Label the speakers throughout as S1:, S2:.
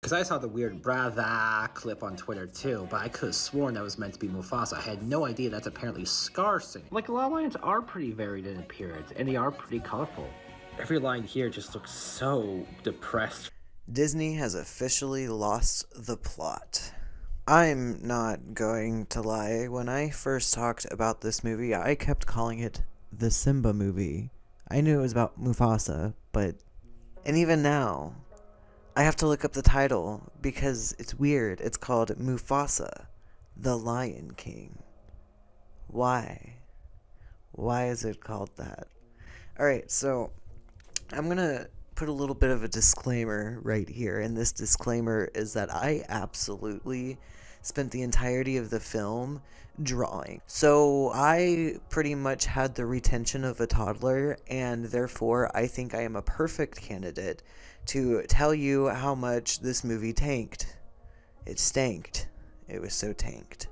S1: Because I saw the weird brother clip on Twitter too, but I could have sworn that was meant to be Mufasa. I had no idea that's apparently Scar singing. Like, a lot of lions are pretty varied in appearance, and they are pretty colorful. Every line here just looks so depressed.
S2: Disney has officially lost the plot. I'm not going to lie, when I first talked about this movie, I kept calling it the Simba movie. I knew it was about Mufasa, and even now, I have to look up the title because it's weird. It's called Mufasa, the Lion King. Why? Why is it called that? Alright, so I'm gonna put a little bit of a disclaimer right here, and this disclaimer is that I absolutely spent the entirety of the film drawing. So I pretty much had the retention of a toddler, and therefore I think I am a perfect candidate to tell you how much this movie tanked. It stanked. It was so tanked.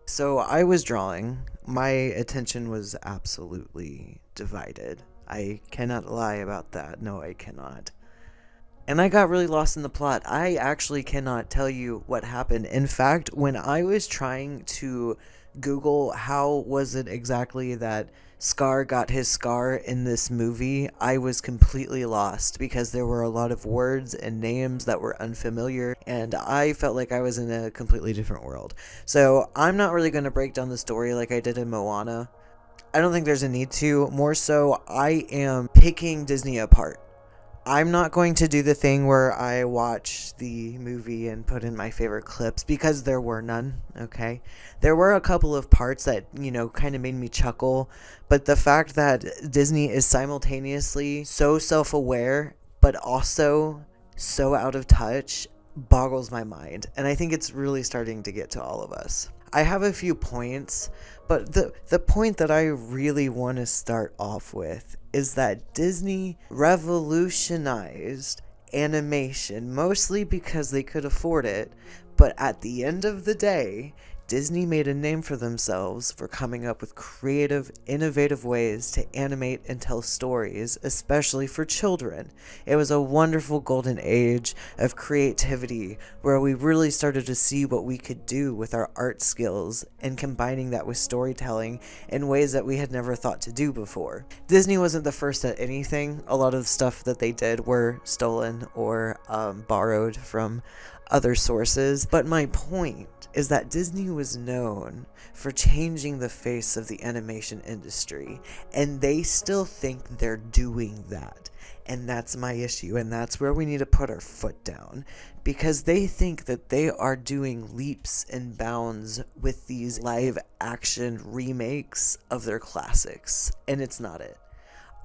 S2: So I was drawing. My attention was absolutely divided. I cannot lie about that. No, I cannot. And I got really lost in the plot. I actually cannot tell you what happened. In fact, when I was trying to Google how was it exactly that Scar got his scar in this movie, I was completely lost because there were a lot of words and names that were unfamiliar, and I felt like I was in a completely different world. So I'm not really going to break down the story like I did in Moana. I don't think there's a need to. More so, I am picking Disney apart. I'm not going to do the thing where I watch the movie and put in my favorite clips because there were none, okay? There were a couple of parts that, kind of made me chuckle, but the fact that Disney is simultaneously so self-aware but also so out of touch boggles my mind, and I think it's really starting to get to all of us. I have a few points, but the point that I really want to start off with is that Disney revolutionized animation, mostly because they could afford it, but at the end of the day, Disney made a name for themselves for coming up with creative, innovative ways to animate and tell stories, especially for children. It was a wonderful golden age of creativity where we really started to see what we could do with our art skills and combining that with storytelling in ways that we had never thought to do before. Disney wasn't the first at anything. A lot of stuff that they did were stolen or borrowed from other sources, but my point is that Disney was known for changing the face of the animation industry, and they still think they're doing that. And that's my issue, and that's where we need to put our foot down, because they think that they are doing leaps and bounds with these live action remakes of their classics, and it's not it.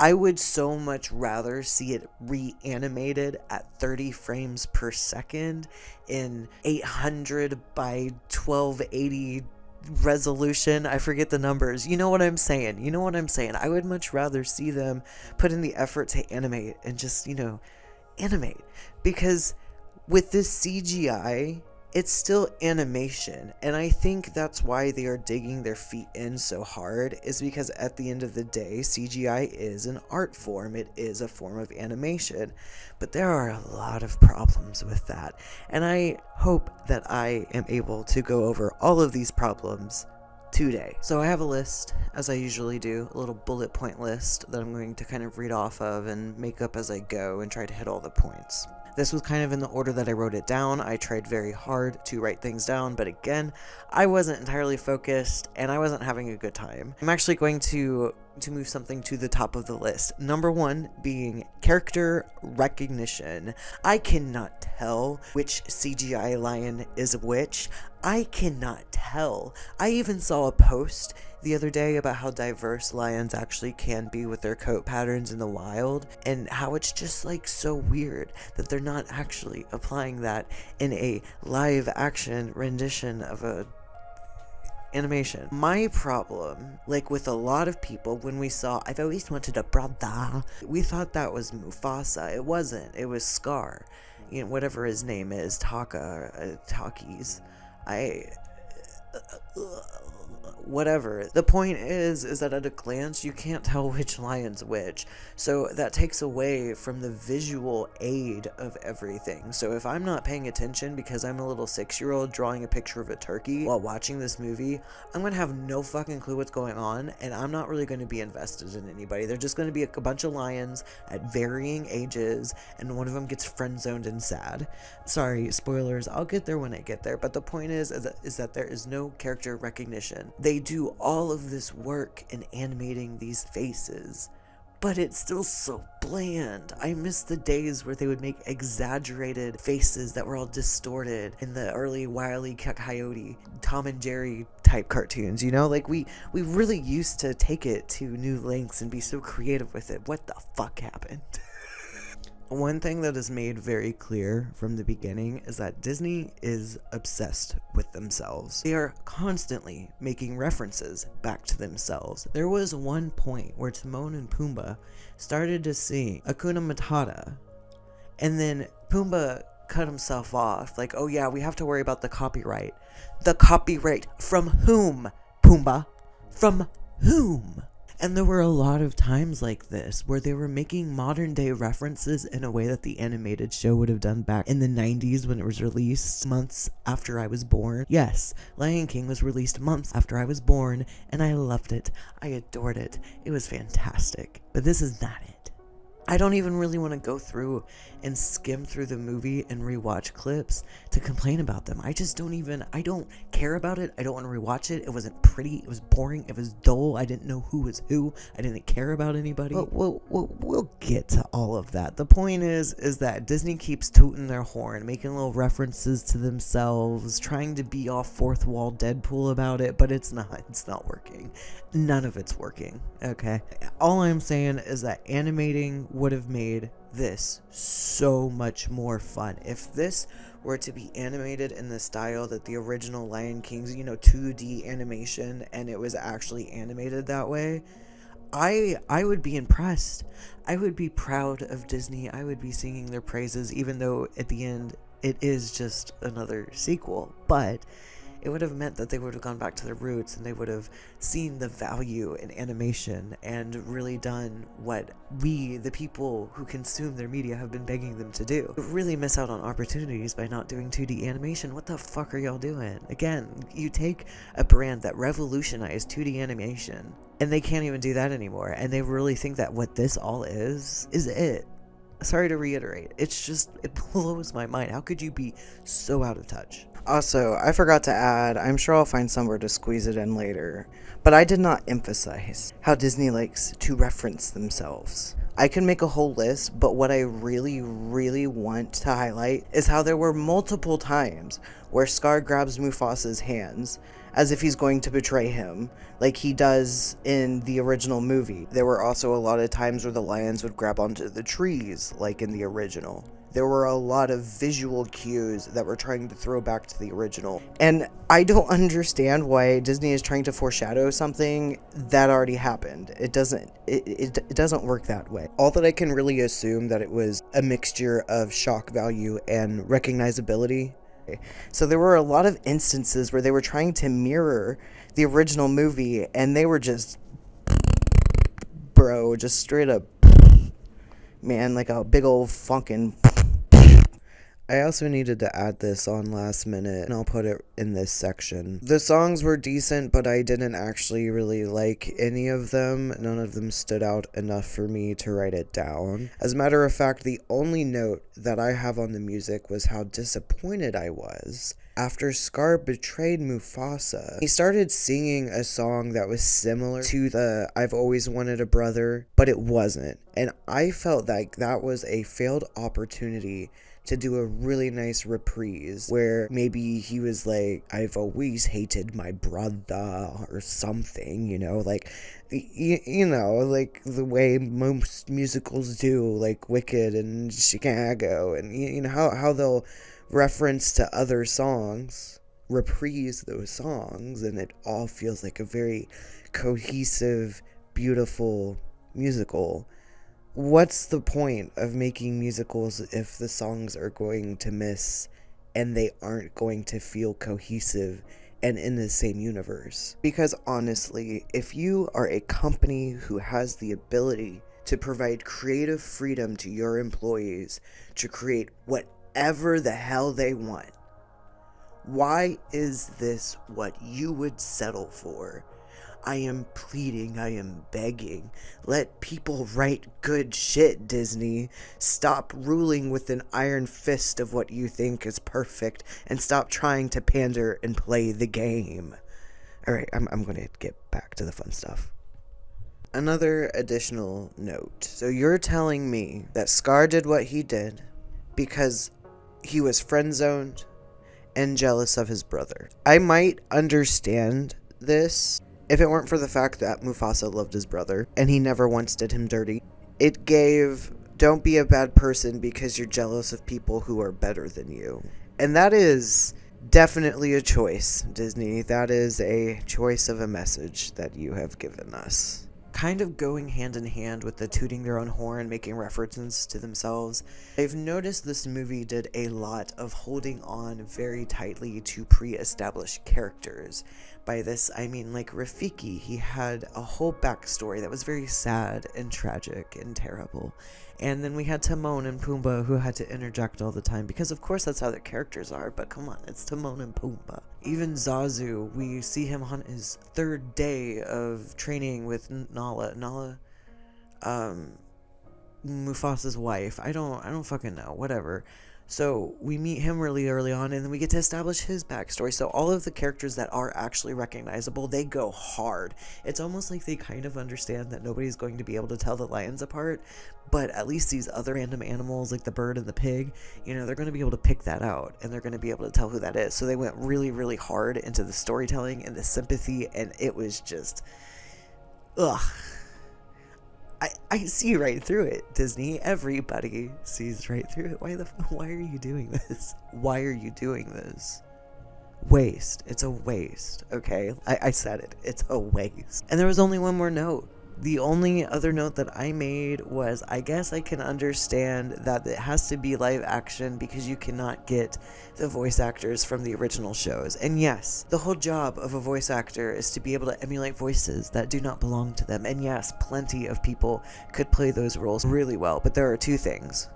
S2: I would so much rather see it reanimated at 30 frames per second in 800 by 1280 resolution. I forget the numbers. You know what I'm saying? I would much rather see them put in the effort to animate and just, animate. Because with this CGI, it's still animation, and I think that's why they are digging their feet in so hard, is because at the end of the day, CGI is an art form. It is a form of animation, but there are a lot of problems with that, and I hope that I am able to go over all of these problems today. So I have a list, as I usually do, a little bullet point list that I'm going to kind of read off of and make up as I go and try to hit all the points. This was kind of in the order that I wrote it down. I tried very hard to write things down, but again, I wasn't entirely focused and I wasn't having a good time. I'm actually going to move something to the top of the list. Number one being character recognition. I cannot tell which CGI lion is which. I cannot tell. I even saw a post the other day about how diverse lions actually can be with their coat patterns in the wild, and how it's just so weird that they're not actually applying that in a live action rendition of a animation. My problem, with a lot of people, when we saw I've always wanted a brother, we thought that was Mufasa. It wasn't. It was Scar. Whatever his name is, Takis. whatever. The point is that at a glance, you can't tell which lion's which. So that takes away from the visual aid of everything. So if I'm not paying attention because I'm a little 6-year-old drawing a picture of a turkey while watching this movie, I'm going to have no fucking clue what's going on, and I'm not really going to be invested in anybody. They're just going to be a bunch of lions at varying ages, and one of them gets friend-zoned and sad. Sorry, spoilers, I'll get there when I get there, but the point is that there is no character recognition. They do all of this work in animating these faces, but it's still so bland. I miss the days where they would make exaggerated faces that were all distorted in the early Wile E. Coyote, Tom and Jerry type cartoons, you know? Like, we really used to take it to new lengths and be so creative with it. What the fuck happened? One thing that is made very clear from the beginning is that Disney is obsessed with themselves. They are constantly making references back to themselves. There was one point where Timon and Pumbaa started to sing Hakuna Matata, and then Pumbaa cut himself off, like, oh yeah, we have to worry about the copyright. The copyright from whom, Pumbaa? From whom? And there were a lot of times like this where they were making modern day references in a way that the animated show would have done back in the 90s when it was released months after I was born. Yes, Lion King was released months after I was born, and I loved it. I adored it. It was fantastic. But this is not it. I don't even really want to go through and skim through the movie and rewatch clips to complain about them. I don't care about it. I don't want to rewatch it. It wasn't pretty. It was boring. It was dull. I didn't know who was who. I didn't care about anybody. But we'll get to all of that. The point is that Disney keeps tooting their horn, making little references to themselves, trying to be all fourth wall Deadpool about it, but it's not working. None of it's working, okay? All I'm saying is that animating would have made this so much more fun. If this were to be animated in the style that the original Lion King's, 2D animation, and it was actually animated that way, I would be impressed. I would be proud of Disney. I would be singing their praises, even though at the end it is just another sequel. But it would have meant that they would have gone back to their roots, and they would have seen the value in animation and really done what we, the people who consume their media, have been begging them to do. You really miss out on opportunities by not doing 2D animation. What the fuck are y'all doing? Again, you take a brand that revolutionized 2D animation, and they can't even do that anymore, and they really think that what this all is it. Sorry to reiterate, it blows my mind. How could you be so out of touch? Also, I forgot to add, I'm sure I'll find somewhere to squeeze it in later, but I did not emphasize how Disney likes to reference themselves. I can make a whole list, but what I really, really want to highlight is how there were multiple times where Scar grabs Mufasa's hands as if he's going to betray him, like he does in the original movie. There were also a lot of times where the lions would grab onto the trees, like in the original. There were a lot of visual cues that were trying to throw back to the original. And I don't understand why Disney is trying to foreshadow something that already happened. It doesn't work that way. All that I can really assume that it was a mixture of shock value and recognizability. So there were a lot of instances where they were trying to mirror the original movie, and they were just straight up, man, like a big old funkin'. I also needed to add this on last minute, and I'll put it in this section. The songs were decent, but I didn't actually really like any of them. None of them stood out enough for me to write it down. As a matter of fact, the only note that I have on the music was how disappointed I was after Scar betrayed Mufasa. He started singing a song that was similar to the I've Always Wanted a Brother, but it wasn't. And I felt like that was a failed opportunity to do a really nice reprise where maybe he was like, I've always hated my brother or something, like, like the way most musicals do, like Wicked and Chicago, and how they'll reference to other songs, reprise those songs, and it all feels like a very cohesive, beautiful musical. What's the point of making musicals if the songs are going to miss and they aren't going to feel cohesive and in the same universe. Because honestly, if you are a company who has the ability to provide creative freedom to your employees to create whatever the hell they want, why is this what you would settle for? I am pleading, I am begging. Let people write good shit, Disney. Stop ruling with an iron fist of what you think is perfect, and stop trying to pander and play the game. Alright, I'm gonna get back to the fun stuff. Another additional note. So you're telling me that Scar did what he did because he was friend-zoned and jealous of his brother. I might understand this if it weren't for the fact that Mufasa loved his brother and he never once did him dirty. It gave, don't be a bad person because you're jealous of people who are better than you. And that is definitely a choice, Disney. That is a choice of a message that you have given us. Kind of going hand in hand with the tooting their own horn, making references to themselves, I've noticed this movie did a lot of holding on very tightly to pre-established characters. By this, I mean like Rafiki. He had a whole backstory that was very sad and tragic and terrible. And then we had Timon and Pumbaa, who had to interject all the time, because of course that's how their characters are, but come on, it's Timon and Pumbaa. Even Zazu, we see him on his third day of training with Nala, Mufasa's wife. I don't fucking know, whatever. So we meet him really early on, and then we get to establish his backstory. So all of the characters that are actually recognizable, they go hard. It's almost like they kind of understand that nobody's going to be able to tell the lions apart, but at least these other random animals like the bird and the pig, you know, they're going to be able to pick that out, and they're going to be able to tell who that is. So they went really, really hard into the storytelling and the sympathy, and it was just, ugh. I see right through it, Disney. Everybody sees right through it. Why are you doing this? Why are you doing this? Waste. It's a waste, okay? I said it. It's a waste. And there was only one more note. The only other note that I made was, I guess I can understand that it has to be live action because you cannot get the voice actors from the original shows. And yes, the whole job of a voice actor is to be able to emulate voices that do not belong to them. And yes, plenty of people could play those roles really well, but there are two things.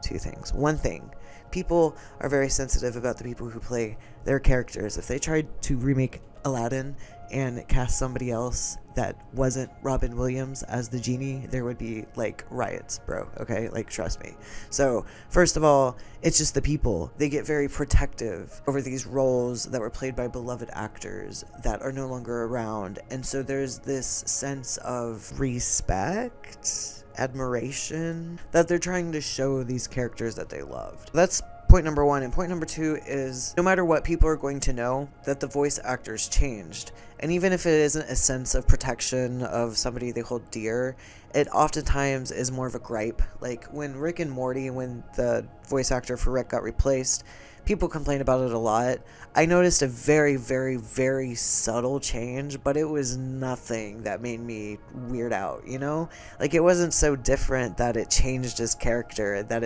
S2: One thing, people are very sensitive about the people who play their characters. If they tried to remake Aladdin and cast somebody else that wasn't Robin Williams as the genie, there would be like riots, bro, okay? Like, trust me. So first of all, it's just the people. They get very protective over these roles that were played by beloved actors that are no longer around, and so there's this sense of respect, admiration, that they're trying to show these characters that they loved. That's point number one. And point number two is, no matter what, people are going to know that the voice actors changed. And even if it isn't a sense of protection of somebody they hold dear, it oftentimes is more of a gripe. Like when Rick and Morty, when the voice actor for Rick got replaced, people complain about it a lot. I noticed a very, very, very subtle change, but it was nothing that made me weird out, you know? Like, it wasn't so different that it changed his character, that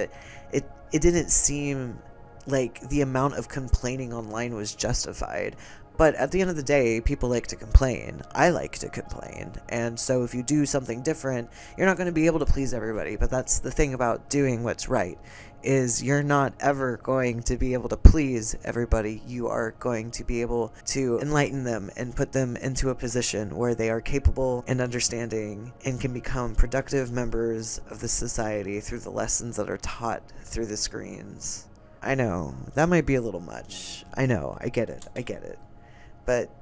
S2: it didn't seem like the amount of complaining online was justified. But at the end of the day, people like to complain. I like to complain. And so if you do something different, you're not going to be able to please everybody. But that's the thing about doing what's right, is you're not ever going to be able to please everybody. You are going to be able to enlighten them and put them into a position where they are capable and understanding and can become productive members of the society through the lessons that are taught through the screens. I know, that might be a little much. I know, I get it. But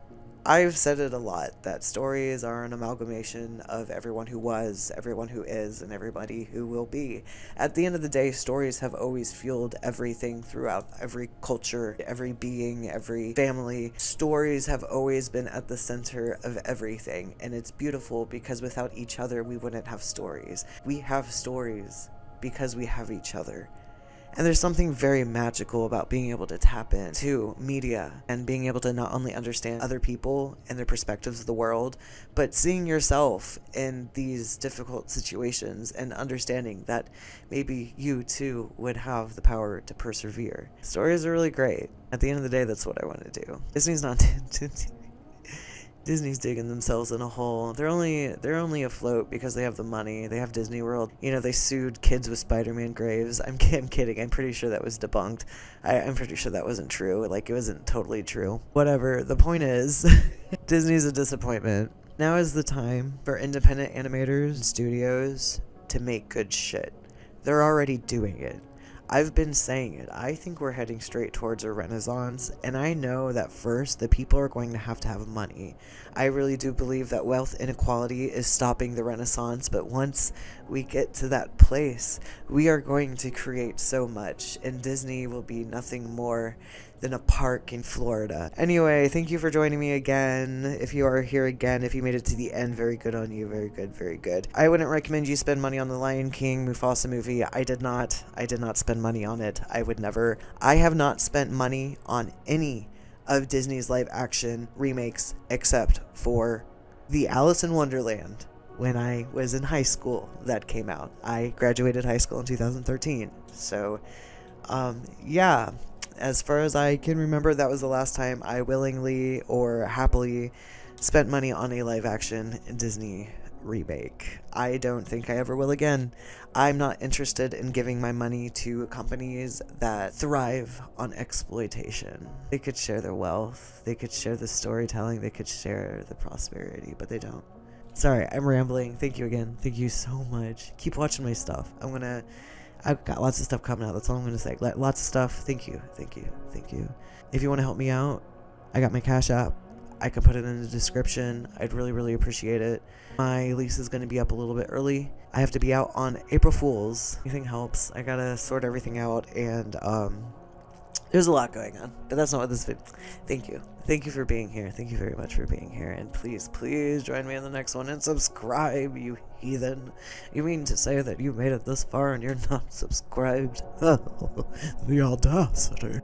S2: I've said it a lot, that stories are an amalgamation of everyone who was, everyone who is, and everybody who will be. At the end of the day, stories have always fueled everything throughout every culture, every being, every family. Stories have always been at the center of everything, and it's beautiful because without each other, we wouldn't have stories. We have stories because we have each other. And there's something very magical about being able to tap into media and being able to not only understand other people and their perspectives of the world, but seeing yourself in these difficult situations and understanding that maybe you too would have the power to persevere. Stories are really great. At the end of the day, that's what I want to do. Disney's not Disney's digging themselves in a hole. They're only afloat because they have the money. They have Disney World. You know, they sued kids with Spider-Man graves. I'm kidding. I'm pretty sure that was debunked. I'm pretty sure that wasn't true. Like, it wasn't totally true. Whatever. The point is, Disney's a disappointment. Now is the time for independent animators and studios to make good shit. They're already doing it. I've been saying it. I think we're heading straight towards a renaissance, and I know that first, the people are going to have money. I really do believe that wealth inequality is stopping the renaissance, but once we get to that place, we are going to create so much, and Disney will be nothing more than a park in Florida. Anyway, thank you for joining me again. If you are here again, if you made it to the end, very good on you. Very good, very good. I wouldn't recommend you spend money on the Lion King Mufasa movie. I did not spend money on it. I would never. I have not spent money on any of Disney's live action remakes except for the Alice in Wonderland when I was in high school that came out. I graduated high school in 2013. So, yeah. As far as I can remember, that was the last time I willingly or happily spent money on a live-action Disney remake. I don't think I ever will again. I'm not interested in giving my money to companies that thrive on exploitation. They could share their wealth, they could share the storytelling, they could share the prosperity, but they don't. Sorry, I'm rambling. Thank you again. Thank you so much. Keep watching my stuff. I've got lots of stuff coming out. That's all I'm going to say. Lots of stuff. Thank you. Thank you. Thank you. If you want to help me out, I got my Cash App. I can put it in the description. I'd really, really appreciate it. My lease is going to be up a little bit early. I have to be out on April Fool's. Anything helps. I got to sort everything out, and there's a lot going on. But that's not what this video. Thank you. Thank you for being here. Thank you very much for being here. And please, please join me in the next one and subscribe, you heathen. You mean to say that you made it this far and you're not subscribed? The audacity.